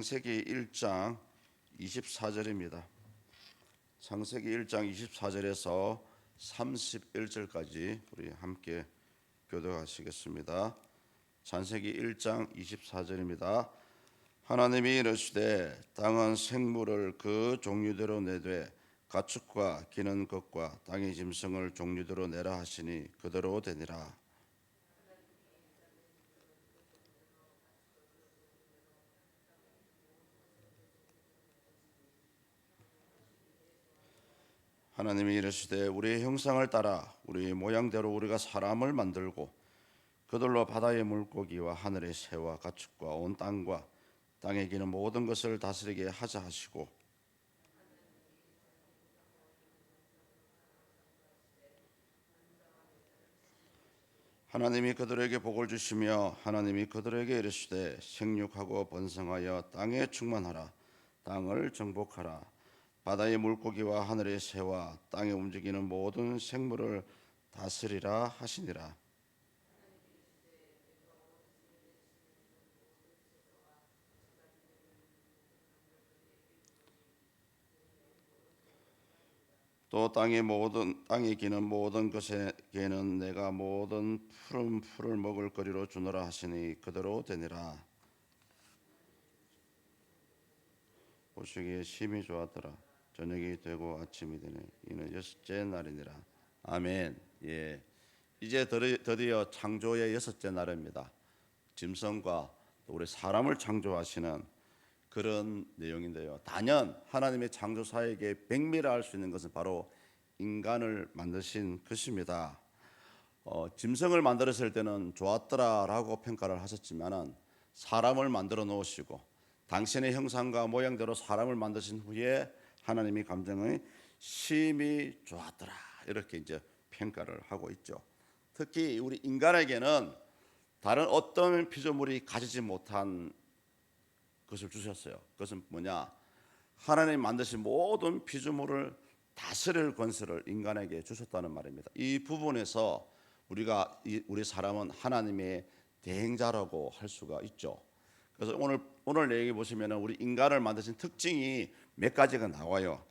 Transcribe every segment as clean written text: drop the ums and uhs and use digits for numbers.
창세기 1장 24절입니다. 창세기 1장 24절에서 31절까지 우리 함께 교독하시겠습니다. 창세기 1장 24절입니다. 하나님이 이르시되 땅은 생물을 그 종류대로 내되 가축과 기는 것과 땅의 짐승을 종류대로 내라 하시니 그대로 되니라. 하나님이 이르시되 우리의 형상을 따라 우리의 모양대로 우리가 사람을 만들고 그들로 바다의 물고기와 하늘의 새와 가축과 온 땅과 땅에 기는 모든 것을 다스리게 하자 하시고 하나님이 그들에게 복을 주시며 하나님이 그들에게 이르시되 생육하고 번성하여 땅에 충만하라. 땅을 정복하라. 바다의 물고기와 하늘의 새와 땅에 움직이는 모든 생물을 다스리라 하시니라. 또 땅에 기는 모든 것에게는 내가 모든 푸른 풀을 먹을 거리로 주노라 하시니 그대로 되니라. 보시기에 심히 좋았더라. 저녁이 되고 아침이 되네. 이는 여섯째 날이니라. 아멘. 예, 이제 드디어 창조의 여섯째 날입니다. 짐승과 우리 사람을 창조하시는 그런 내용인데요. 단연 하나님의 창조사에게 백미라 할 수 있는 것은 바로 인간을 만드신 것입니다. 짐승을 만들었을 때는 좋았더라라고 평가를 하셨지만은 사람을 만들어 놓으시고 당신의 형상과 모양대로 사람을 만드신 후에 하나님이 감정이 심히 좋았더라 이렇게 이제 평가를 하고 있죠. 특히 우리 인간에게는 다른 어떤 피조물이 가지지 못한 것을 주셨어요. 그것은 뭐냐? 하나님 만드신 모든 피조물을 다스릴 권세를 인간에게 주셨다는 말입니다. 이 부분에서 우리 사람은 하나님의 대행자라고 할 수가 있죠. 그래서 오늘 내용에 보시면 우리 인간을 만드신 특징이 몇 가지가 나와요.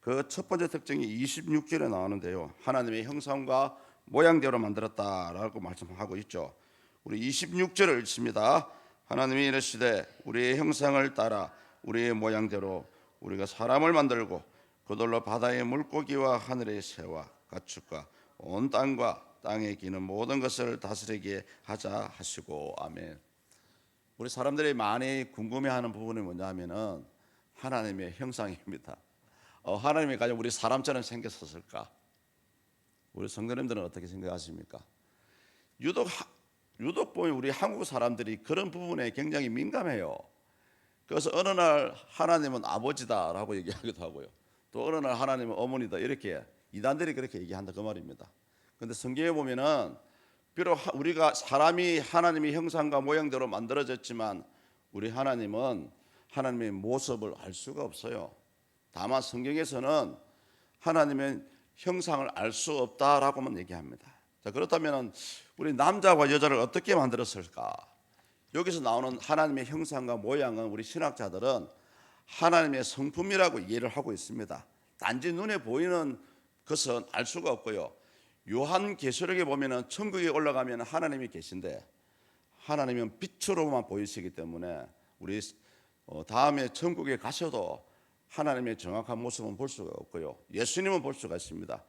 그 첫 번째 특징이 26절에 나오는데요. 하나님의 형상과 모양대로 만들었다라고 말씀하고 있죠. 우리 26절을 읽습니다. 하나님이 이르시되 우리의 형상을 따라 우리의 모양대로 우리가 사람을 만들고 그들로 바다의 물고기와 하늘의 새와 가축과 온 땅과 땅에 기는 모든 것을 다스리게 하자 하시고. 아멘. 우리 사람들이 많이 궁금해하는 부분이 뭐냐 하면은 하나님의 형상입니다. 하나님이 과연 우리 사람처럼 생겼었을까? 우리 성도님들은 어떻게 생각하십니까? 유독 보면 우리 한국 사람들이 그런 부분에 굉장히 민감해요. 그래서 어느 날 하나님은 아버지다라고 얘기하기도 하고요. 또 어느 날 하나님은 어머니다 이렇게 이단들이 그렇게 얘기한다 그 말입니다. 그런데 성경에 보면은 비록 우리가 사람이 하나님의 형상과 모양대로 만들어졌지만 우리 하나님은 하나님의 모습을 알 수가 없어요. 다만 성경에서는 하나님의 형상을 알 수 없다라고만 얘기합니다. 자, 그렇다면 우리 남자와 여자를 어떻게 만들었을까? 여기서 나오는 하나님의 형상과 모양은 우리 신학자들은 하나님의 성품이라고 이해를 하고 있습니다. 단지 눈에 보이는 것은 알 수가 없고요. 요한계시록에 보면은 천국에 올라가면 하나님이 계신데 하나님은 빛으로만 보이시기 때문에 우리 다음에 천국에 가셔도 하나님의 정확한 모습은 볼 수가 없고요. 예수님은 볼 수가 있습니다.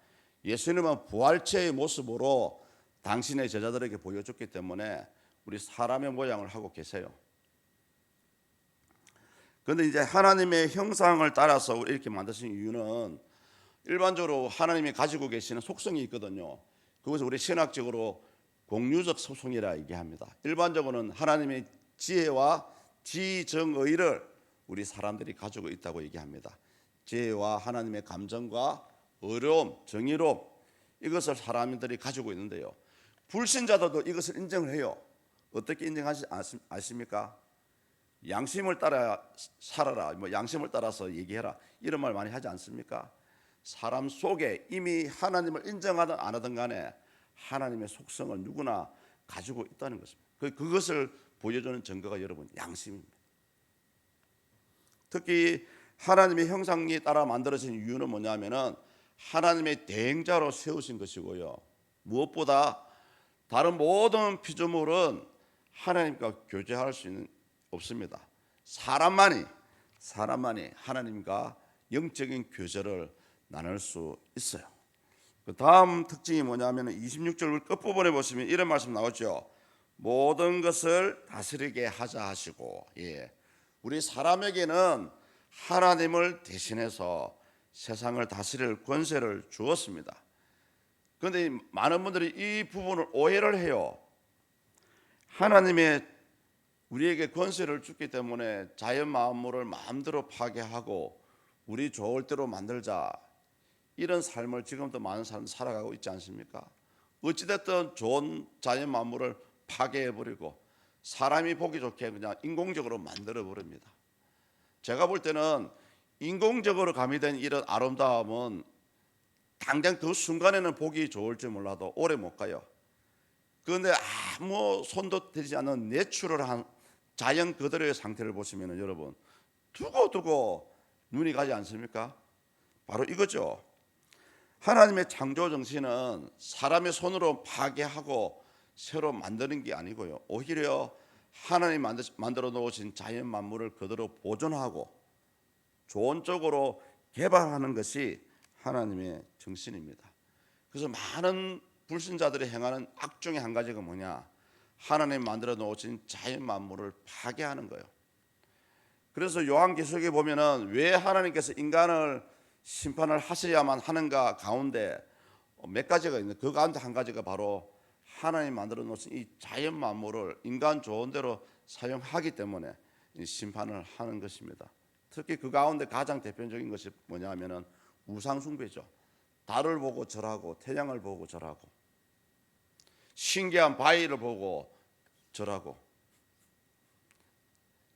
예수님은 부활체의 모습으로 당신의 제자들에게 보여줬기 때문에 우리 사람의 모양을 하고 계세요. 그런데 이제 하나님의 형상을 따라서 이렇게 만드신 이유는 일반적으로 하나님이 가지고 계시는 속성이 있거든요. 그것을 우리 신학적으로 공유적 속성이라 얘기합니다. 일반적으로는 하나님의 지혜와 지정의를 우리 사람들이 가지고 있다고 얘기합니다. 지혜와 하나님의 감정과 어려움, 정의로움 이것을 사람들이 가지고 있는데요. 불신자들도 이것을 인정을 해요. 어떻게 인정하시 아십니까? 양심을 따라 살아라, 양심을 따라서 얘기해라 이런 말 많이 하지 않습니까? 사람 속에 이미 하나님을 인정하든 안 하든 간에 하나님의 속성을 누구나 가지고 있다는 것입니다. 그것을 보여주는 증거가 여러분 양심입니다. 특히 하나님의 형상에 따라 만들어진 이유는 뭐냐면은 하나님의 대행자로 세우신 것이고요. 무엇보다 다른 모든 피조물은 하나님과 교제할 수는 없습니다. 사람만이 하나님과 영적인 교제를 나눌 수 있어요. 그 다음 특징이 뭐냐면 26절 끝부분에 보시면 이런 말씀 나오죠. 모든 것을 다스리게 하자 하시고, 우리 사람에게는 하나님을 대신해서 세상을 다스릴 권세를 주었습니다. 그런데 많은 분들이 이 부분을 오해를 해요. 하나님의 우리에게 권세를 줬기 때문에 자연 만물을 마음대로 파괴하고 우리 좋을 대로 만들자, 이런 삶을 지금도 많은 사람들이 살아가고 있지 않습니까? 어찌됐든 좋은 자연 만물을 파괴해버리고 사람이 보기 좋게 그냥 인공적으로 만들어버립니다. 제가 볼 때는 인공적으로 가미된 이런 아름다움은 당장 그 순간에는 보기 좋을지 몰라도 오래 못 가요. 그런데 아무 손도 대지 않는 내추럴한 자연 그대로의 상태를 보시면 여러분 두고 눈이 가지 않습니까? 바로 이거죠. 하나님의 창조 정신은 사람의 손으로 파괴하고 새로 만드는 게 아니고요. 오히려 하나님 만들어 놓으신 자연 만물을 그대로 보존하고 좋은 쪽으로 개발하는 것이 하나님의 정신입니다. 그래서 많은 불신자들이 행하는 악 중에 한 가지가 뭐냐? 하나님 만들어 놓으신 자연 만물을 파괴하는 거예요. 그래서 요한계시록에 보면은 왜 하나님께서 인간을 심판을 하셔야만 하는가 가운데 몇 가지가 있는데 그 가운데 한 가지가 바로 하나님 만들어 놓으신 이 자연 만물을 인간 좋은 대로 사용하기 때문에 심판을 하는 것입니다. 특히 그 가운데 가장 대표적인 것이 뭐냐면은 우상 숭배죠. 달을 보고 절하고 태양을 보고 절하고 신기한 바위를 보고 절하고,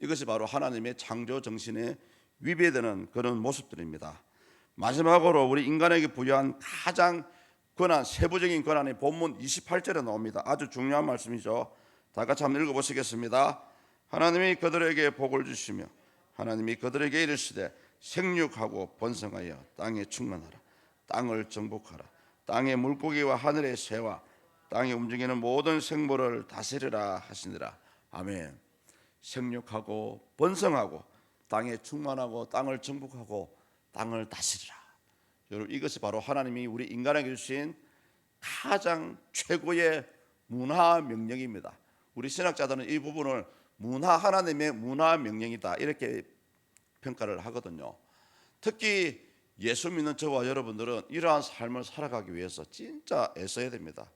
이것이 바로 하나님의 창조 정신에 위배되는 그런 모습들입니다. 마지막으로 우리 인간에게 부여한 가장 권한, 세부적인 권한이 본문 28절에 나옵니다. 아주 중요한 말씀이죠. 다 같이 한번 읽어보시겠습니다. 하나님이 그들에게 복을 주시며 하나님이 그들에게 이르시되 생육하고 번성하여 땅에 충만하라. 땅을 정복하라. 땅의 물고기와 하늘의 새와 땅에 움직이는 모든 생물을 다스리라 하시니라. 아멘. 생육하고 번성하고 땅에 충만하고 땅을 정복하고 땅을 다스리라. 여러분, 이것이 바로 하나님이 우리 인간에게 주신 가장 최고의 문화 명령입니다. 우리 신학자들은 이 부분을 하나님의 문화 명령이다 이렇게 평가를 하거든요. 특히 예수 믿는 저와 여러분들은 이러한 삶을 살아가기 위해서 진짜 애써야 됩니다.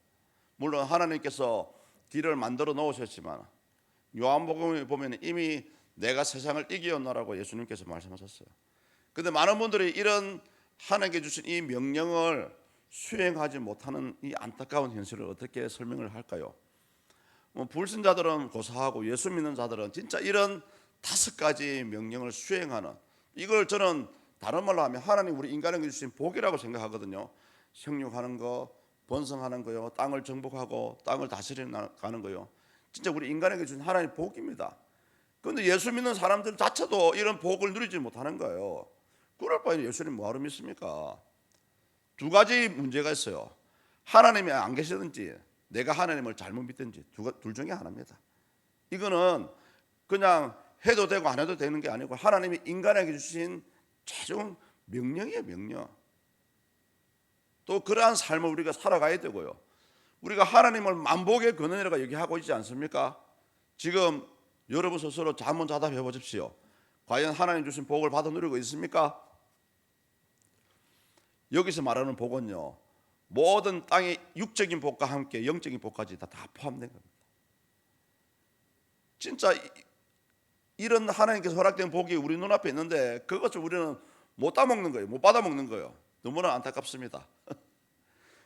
물론 하나님께서 길을 만들어 놓으셨지만 요한복음에 보면 이미 내가 세상을 이기었노라고 예수님께서 말씀하셨어요. 그런데 많은 분들이 이런 하나님께 주신 이 명령을 수행하지 못하는 이 안타까운 현실을 어떻게 설명을 할까요? 불신자들은 고사하고 예수 믿는 자들은 진짜 이런 5가지 명령을 수행하는, 이걸 저는 다른 말로 하면 하나님 우리 인간에게 주신 복이라고 생각하거든요. 생육하는 거, 번성하는 거요, 땅을 정복하고 땅을 다스리는 거요. 진짜 우리 인간에게 주신 하나님의 복입니다. 그런데 예수 믿는 사람들 자체도 이런 복을 누리지 못하는 거예요. 그럴 바에는 예수님 뭐하러 믿습니까? 2가지 문제가 있어요. 하나님이 안 계시든지 내가 하나님을 잘못 믿든지 둘 중에 하나입니다. 이거는 그냥 해도 되고 안 해도 되는 게 아니고 하나님이 인간에게 주신 최종 명령이에요, 명령. 또 그러한 삶을 우리가 살아가야 되고요. 우리가 하나님을 만복의 근원이라고 얘기하고 있지 않습니까? 지금 여러분 스스로 자문 자답해 보십시오. 과연 하나님 주신 복을 받아 누리고 있습니까? 여기서 말하는 복은요, 모든 땅의 육적인 복과 함께 영적인 복까지 다 포함된 겁니다. 진짜 이런 하나님께서 허락된 복이 우리 눈앞에 있는데 그것을 우리는 못 따먹는 거예요. 못 받아먹는 거예요. 너무나 안타깝습니다.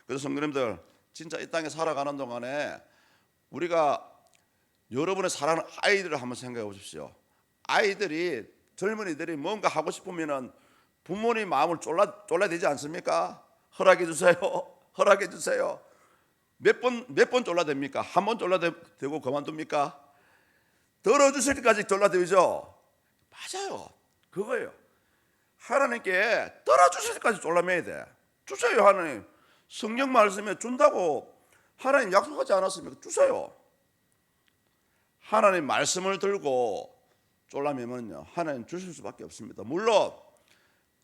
그래서 성도님들, 진짜 이 땅에 살아가는 동안에 우리가 여러분의 사랑하는 아이들을 한번 생각해 보십시오. 아이들이, 젊은이들이 뭔가 하고 싶으면은 부모님 마음을 쫄라대지 않습니까? 허락해 주세요. 허락해 주세요. 몇 번 쫄라댑니까? 한 번 쫄라대고 그만둡니까? 들어주실 때까지 쫄라대죠. 맞아요. 그거예요. 하나님께 떨어주실 때까지 졸라매야 돼. 주세요. 하나님 성경 말씀에 준다고 하나님 약속하지 않았습니까? 주세요. 하나님 말씀을 들고 졸라매면요 하나님 주실 수밖에 없습니다. 물론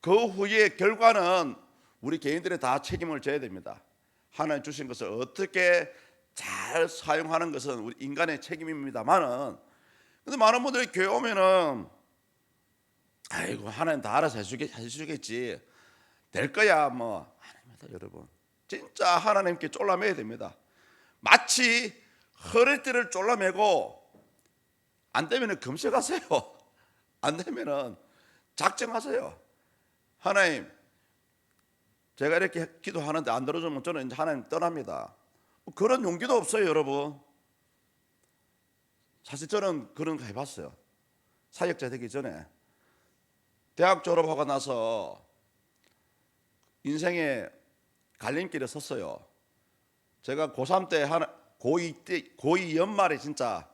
그 후에 결과는 우리 개인들이 다 책임을 져야 됩니다. 하나님 주신 것을 어떻게 잘 사용하는 것은 우리 인간의 책임입니다만은, 근데 많은 분들이 교회 오면은 아이고 하나님 다 알아서 해주겠지, 될 거야 뭐. 아닙니다 여러분. 진짜 하나님께 졸라매야 됩니다. 마치 허리띠를 졸라매고 안 되면은 금식하세요. 안 되면은 작정하세요. 하나님 제가 이렇게 기도하는데 안 들어주면 저는 이제 하나님 떠납니다. 그런 용기도 없어요 여러분. 사실 저는 그런 거 해봤어요. 사역자 되기 전에 대학 졸업하고 나서 인생의 갈림길에 섰어요. 제가 고3 때 고2 연말에 진짜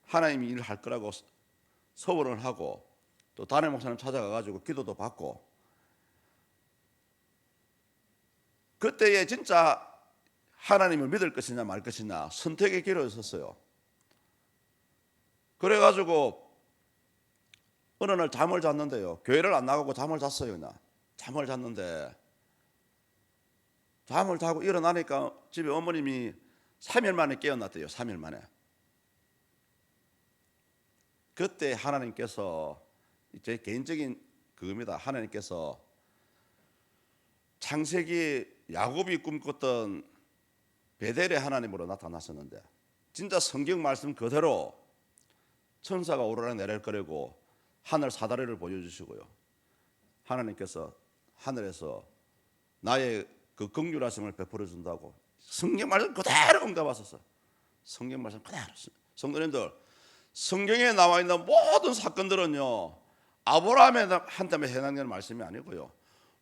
하나님이 일을 할 거라고 서원을 하고 또 담임 목사님 찾아가가지고 기도도 받고, 그때에 진짜 하나님을 믿을 것이냐 말 것이냐 선택의 길에 섰어요. 그래가지고 어느 날 잠을 잤는데요, 교회를 안 나가고 잠을 잤어요. 그냥 잠을 잤는데 잠을 자고 일어나니까 집에 어머님이 3일 만에 깨어났대요. 3일 만에. 그때 하나님께서, 제 개인적인 그겁니다, 하나님께서 창세기 야곱이 꿈꿨던 베델의 하나님으로 나타났었는데 진짜 성경 말씀 그대로 천사가 오르락 내릴 거리고 하늘 사다리를 보여주시고요, 하나님께서 하늘에서 나의 그 긍휼하심을 베풀어 준다고 성경 말씀 그대로 응답하셨어요. 성경 말씀 그대로. 성도님들, 성경에 나와 있는 모든 사건들은요 아브라함한테만 해당되는 말씀이 아니고요,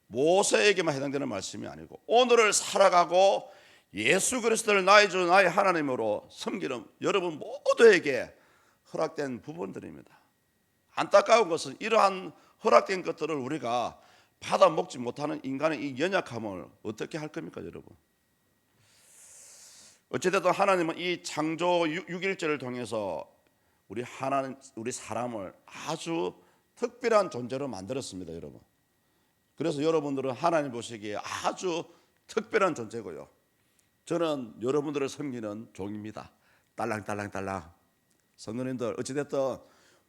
모세에게만 해당되는 말씀이 아니고 오늘을 살아가고 예수 그리스도를 나의 주 나의 하나님으로 섬기는 여러분 모두에게 허락된 부분들입니다. 안타까운 것은 이러한 허락된 것들을 우리가 받아 먹지 못하는 인간의 이 연약함을 어떻게 할 겁니까 여러분? 어찌됐든 하나님은 이 창조 6일절을 통해서 우리 사람을 아주 특별한 존재로 만들었습니다 여러분. 그래서 여러분들은 하나님 보시기에 아주 특별한 존재고요, 저는 여러분들을 섬기는 종입니다. 딸랑딸랑딸랑. 성도님들, 어찌됐든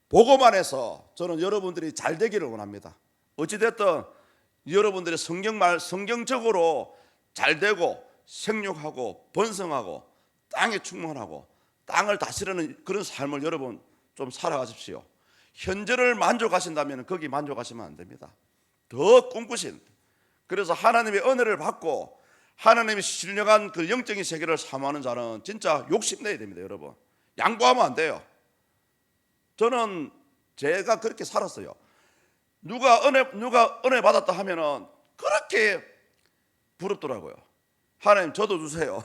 보고만 해서 저는 여러분들이 잘 되기를 원합니다. 어찌됐든 여러분들이 성경적으로 잘 되고 생육하고 번성하고 땅에 충만하고 땅을 다스리는 그런 삶을 여러분 좀 살아가십시오. 현재를 만족하신다면 거기 만족하시면 안 됩니다. 더 꿈꾸신, 그래서 하나님의 은혜를 받고 하나님이 신령한 그 영적인 세계를 사모하는 자는 진짜 욕심내야 됩니다 여러분. 양보하면 안 돼요. 저는 제가 그렇게 살았어요. 누가 은혜 받았다 하면은 그렇게 부럽더라고요. 하나님 저도 주세요.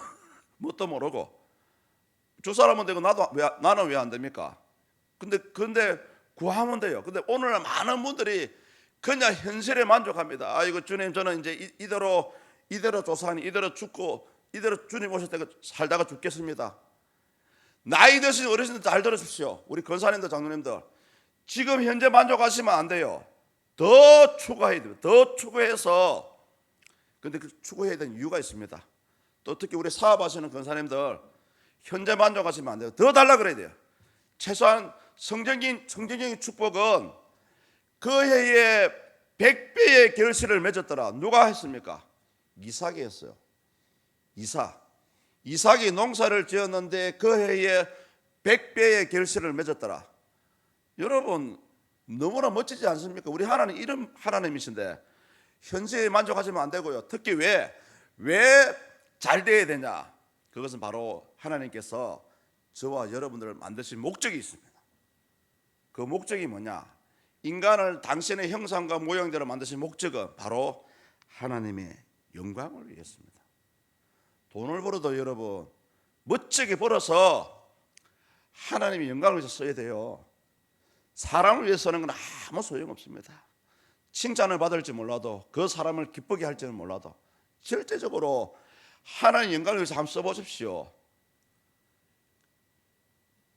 뭣도 모르고 주 사람은 되고 나는 왜 안 됩니까? 근데 구하면 돼요. 근데 오늘 많은 분들이 그냥 현실에 만족합니다. 아이고 주님 저는 이제 이대로 조사하니 이대로 죽고 이대로 주님 오실 때 살다가 죽겠습니다. 나이 드신 어르신들 잘 들으십시오. 우리 권사님들 장로님들, 지금 현재 만족하시면 안 돼요. 더 추구해야 돼요. 더 추구해서, 근데 그 추구해야 되는 이유가 있습니다. 또 특히 우리 사업하시는 권사님들 현재 만족하시면 안 돼요. 더 달라 그래야 돼요. 최소한 성경적인 축복은 그 해에 100배의 결실을 맺었더라. 누가 했습니까? 이삭이 했어요. 이삭이 농사를 지었는데 그 해에 100배의 결실을 맺었더라. 여러분 너무나 멋지지 않습니까? 우리 하나님 이런 하나님이신데 현재에 만족하시면 안 되고요. 특히 왜 잘 돼야 되냐? 그것은 바로 하나님께서 저와 여러분들을 만드신 목적이 있습니다. 그 목적이 뭐냐? 인간을 당신의 형상과 모양대로 만드신 목적은 바로 하나님의 영광을 위해서입니다. 돈을 벌어도 여러분 멋지게 벌어서 하나님의 영광을 위해서 써야 돼요. 사람을 위해 서는 건 아무 소용없습니다. 칭찬을 받을지 몰라도, 그 사람을 기쁘게 할지는 몰라도 실제적으로 하나님 영광을 위해서 한번 써보십시오.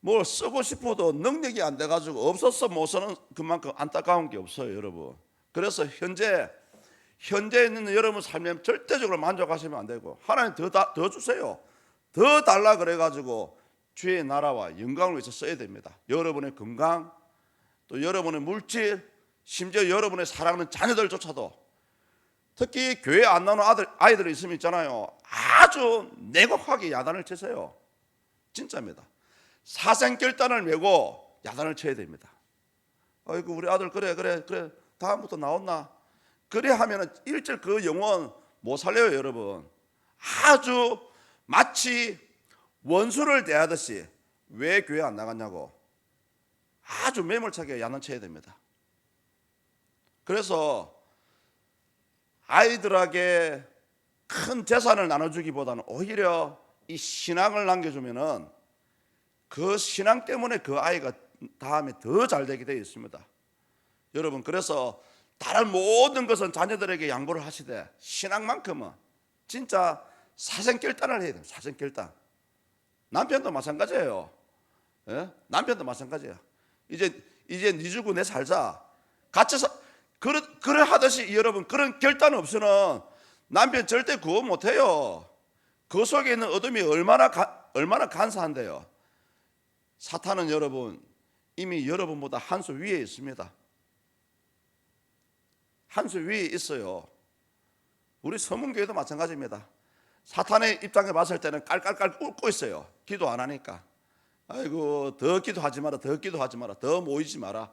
뭘 쓰고 싶어도 능력이 안 돼가지고 없어서 못 쓰는 그만큼 안타까운 게 없어요, 여러분. 그래서 현재 있는 여러분 삶에 절대적으로 만족하시면 안 되고, 하나님 더 주세요. 더 달라 그래가지고 주의 나라와 영광을 위해서 써야 됩니다. 여러분의 건강, 또 여러분의 물질, 심지어 여러분의 사랑하는 자녀들조차도, 특히 교회 안 나오는 아이들이 있으면 있잖아요, 아주 내곡하게 야단을 치세요. 진짜입니다. 사생결단을 메고 야단을 쳐야 됩니다. 아이고 우리 아들 그래 다음부터 나온나, 그래 하면은 일절 그 영혼 못 살려요, 여러분. 아주 마치 원수를 대하듯이 왜 교회 안 나갔냐고 아주 매몰차게 야단쳐야 됩니다. 그래서 아이들에게 큰 재산을 나눠주기보다는 오히려 이 신앙을 남겨주면은 그 신앙 때문에 그 아이가 다음에 더 잘 되게 되어 있습니다. 여러분, 그래서 다른 모든 것은 자녀들에게 양보를 하시되 신앙만큼은 진짜 사생결단을 해야 돼요. 사생결단. 남편도 마찬가지예요. 예? 남편도 마찬가지예요. 이제 네 주고 내 살자. 같이 그래 하듯이 여러분, 그런 결단 없이는 남편 절대 구원 못해요. 그 속에 있는 어둠이 얼마나 간사한데요. 사탄은 여러분 이미 여러분보다 한 수 위에 있습니다. 한 수 위에 있어요. 우리 서문교회도 마찬가지입니다. 사탄의 입장에 봤을 때는 깔깔깔 웃고 있어요. 기도 안 하니까. 아이고 더 기도하지 마라, 더 기도하지 마라, 더 모이지 마라.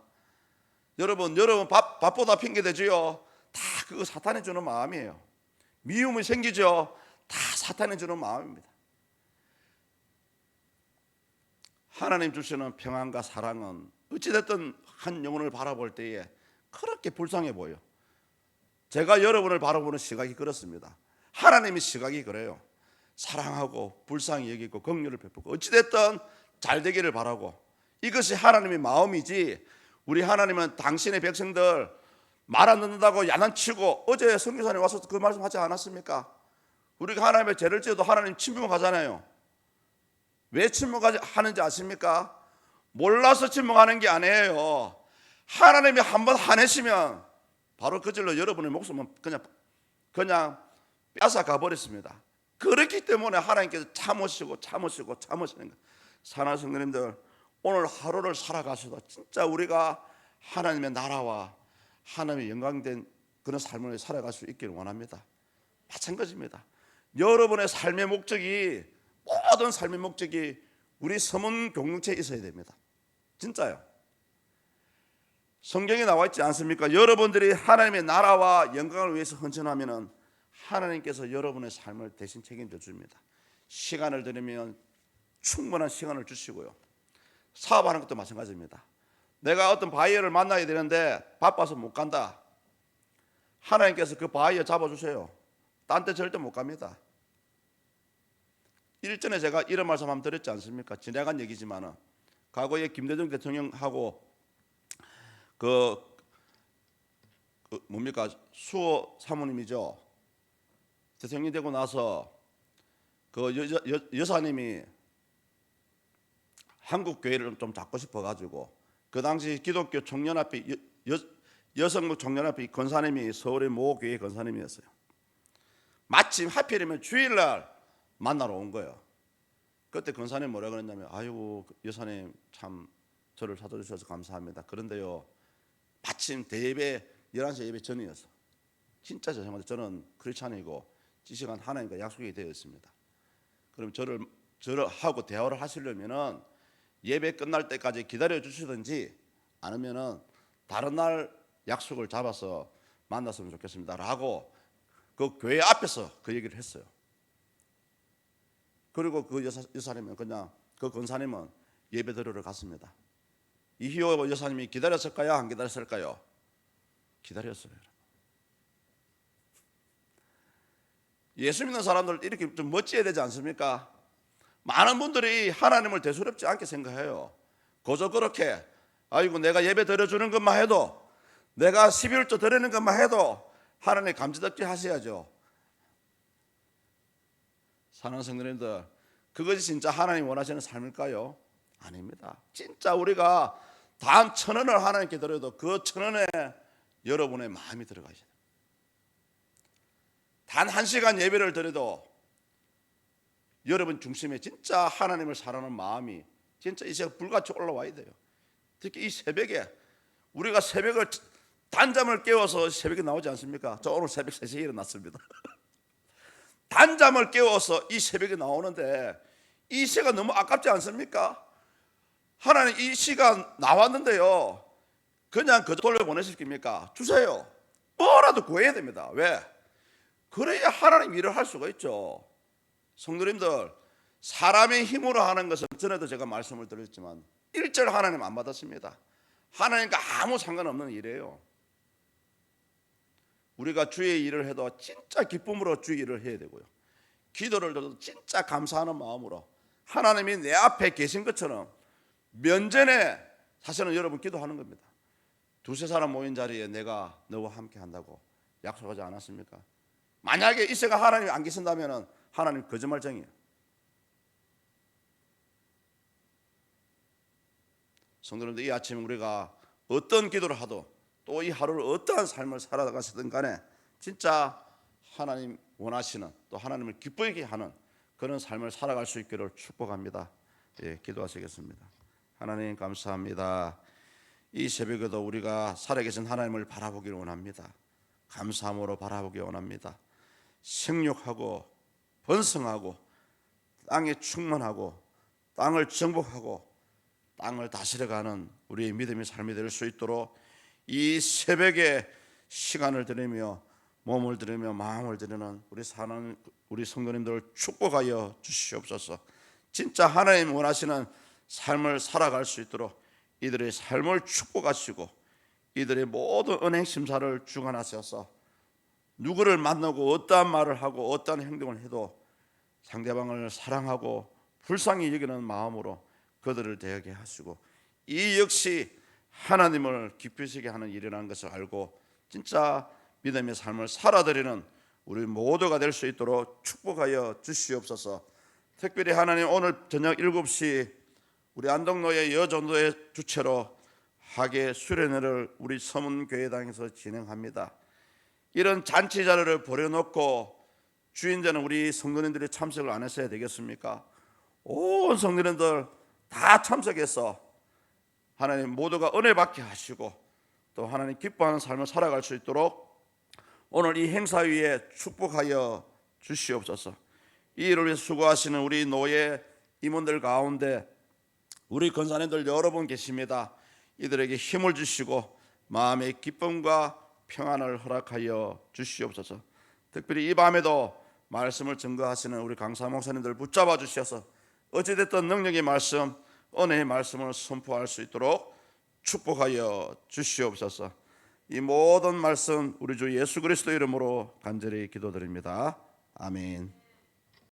여러분 밥보다 핑계 대지요. 다 그거 사탄이 주는 마음이에요. 미움이 생기죠. 다 사탄이 주는 마음입니다. 하나님 주시는 평안과 사랑은 어찌됐든 한 영혼을 바라볼 때에 그렇게 불쌍해 보여. 제가 여러분을 바라보는 시각이 그렇습니다. 하나님의 시각이 그래요. 사랑하고 불쌍히 여기고 긍휼을 베푸고 어찌됐든 잘 되기를 바라고, 이것이 하나님의 마음이지, 우리 하나님은 당신의 백성들 말 안 듣는다고 야단치고, 어제 선교사님 와서 그 말씀하지 않았습니까? 우리가 하나님의 죄를 지어도 하나님 침묵하잖아요. 왜 침묵하는지 아십니까? 몰라서 침묵하는 게 아니에요. 하나님이 한번 화내시면 바로 그 절로 여러분의 목숨은 그냥 뺏어가 버렸습니다. 그렇기 때문에 하나님께서 참으시는 거예요. 사랑하는 성도님들, 오늘 하루를 살아가셔도 진짜 우리가 하나님의 나라와 하나님의 영광된 그런 삶을 살아갈 수 있기를 원합니다. 마찬가지입니다. 여러분의 삶의 목적이, 모든 삶의 목적이 우리 서문 공동체에 있어야 됩니다. 진짜요. 성경에 나와 있지 않습니까? 여러분들이 하나님의 나라와 영광을 위해서 헌신하면은 하나님께서 여러분의 삶을 대신 책임져 줍니다. 시간을 드리면 충분한 시간을 주시고요. 사업하는 것도 마찬가지입니다. 내가 어떤 바이어를 만나야 되는데 바빠서 못 간다. 하나님께서 그 바이어 잡아주세요. 딴 데 절대 못 갑니다. 일전에 제가 이런 말씀 한번 드렸지 않습니까? 지나간 얘기지만은 과거에 김대중 대통령하고 뭡니까? 수호 사모님이죠. 대통령이 되고 나서 그 여사님이 한국 교회를 좀 잡고 싶어 가지고, 그 당시 기독교 청년합회 여성부 청년합회 권사님이 서울의 모 교회 권사님이었어요. 마침 하필이면 주일날 만나러 온 거예요. 그때 권사님 뭐라 그랬냐면, 아이고 여사님 참 저를 찾아주셔서 감사합니다. 그런데요, 마침 대예배 11시 예배 전이어서 진짜 죄송한데 저는 크리스찬이고 이 시간 하나님과 약속이 되어 있습니다. 그럼 저를 하고 대화를 하시려면은 예배 끝날 때까지 기다려 주시든지 아니면은 다른 날 약속을 잡아서 만났으면 좋겠습니다라고 그 교회 앞에서 그 얘기를 했어요. 그리고 그 여사님은 그냥, 그 권사님은 예배 드리러 갔습니다. 이희호 여사님이 기다렸을까요? 안 기다렸을까요? 기다렸어요. 예수 믿는 사람들 이렇게 좀 멋져야 되지 않습니까? 많은 분들이 하나님을 대수롭지 않게 생각해요. 그저 그렇게 아이고 내가 예배 드려주는 것만 해도, 내가 12월조 드리는 것만 해도 하나님 감지덕지 하셔야죠. 사랑하는 성도님들, 그것이 진짜 하나님 원하시는 삶일까요? 아닙니다. 진짜 우리가 단 1,000원을 하나님께 드려도 그 1,000원에 여러분의 마음이 들어가셔야 돼요. 단 1시간 예배를 드려도 여러분 중심에 진짜 하나님을 사랑하는 마음이 진짜 이 시간 불같이 올라와야 돼요. 특히 이 새벽에, 우리가 새벽을 단잠을 깨워서 새벽에 나오지 않습니까? 저 오늘 새벽 3시에 일어났습니다. 단잠을 깨워서 이 새벽에 나오는데 이 시간 너무 아깝지 않습니까? 하나님 이 시간 나왔는데요, 그냥 그저 돌려보내실 겁니까? 주세요. 뭐라도 구해야 됩니다. 왜? 그래야 하나님 일을 할 수가 있죠. 성도님들, 사람의 힘으로 하는 것은 전에도 제가 말씀을 드렸지만 일절 하나님 안 받았습니다. 하나님과 아무 상관없는 일이에요. 우리가 주의 일을 해도 진짜 기쁨으로 주의 일을 해야 되고요, 기도를 드려도 진짜 감사하는 마음으로 하나님이 내 앞에 계신 것처럼 면전에 사실은 여러분 기도하는 겁니다. 2-3사람 모인 자리에 내가 너와 함께 한다고 약속하지 않았습니까? 만약에 이 시간 하나님이 안 계신다면 하나님 거짓말쟁이에요. 성도님들, 이 아침 우리가 어떤 기도를 하도 또 이 하루를 어떠한 삶을 살아가시든 간에 진짜 하나님 원하시는, 또 하나님을 기쁘게 하는 그런 삶을 살아갈 수 있기를 축복합니다. 예, 기도하시겠습니다. 하나님 감사합니다. 이 새벽에도 우리가 살아계신 하나님을 바라보기를 원합니다. 감사함으로 바라보기 원합니다. 생육하고 번성하고 땅에 충만하고 땅을 정복하고 땅을 다스려가는 우리의 믿음의 삶이 될 수 있도록 이 새벽에 시간을 드리며 몸을 드리며 마음을 드리는 우리 성도님들을 축복하여 주시옵소서. 진짜 하나님 원하시는 삶을 살아갈 수 있도록 이들의 삶을 축복하시고 이들의 모든 은행 심사를 주관하셔서 누구를 만나고 어떠한 말을 하고 어떠한 행동을 해도 상대방을 사랑하고 불쌍히 여기는 마음으로 그들을 대하게 하시고, 이 역시 하나님을 기쁘시게 하는 일이라는 것을 알고 진짜 믿음의 삶을 살아드리는 우리 모두가 될 수 있도록 축복하여 주시옵소서. 특별히 하나님, 오늘 저녁 7시 우리 안동노예 여전도의 주체로 학예 수련회를 우리 서문교회당에서 진행합니다. 이런 잔치 자리를 버려놓고 주인되는 우리 성도님들이 참석을 안 했어야 되겠습니까? 온 성도님들 다 참석해서 하나님 모두가 은혜 받게 하시고 또 하나님 기뻐하는 삶을 살아갈 수 있도록 오늘 이 행사 위에 축복하여 주시옵소서. 이 일을 위해 수고하시는 우리 노예 임원들 가운데 우리 권사님들 여러 분 계십니다. 이들에게 힘을 주시고 마음의 기쁨과 평안을 허락하여 주시옵소서. 특별히 이 밤에도 말씀을 증거하시는 우리 강사 목사님들 붙잡아 주셔서 어찌됐든 능력의 말씀, 은혜의 말씀을 선포할 수 있도록 축복하여 주시옵소서. 이 모든 말씀 우리 주 예수 그리스도 이름으로 간절히 기도드립니다. 아멘.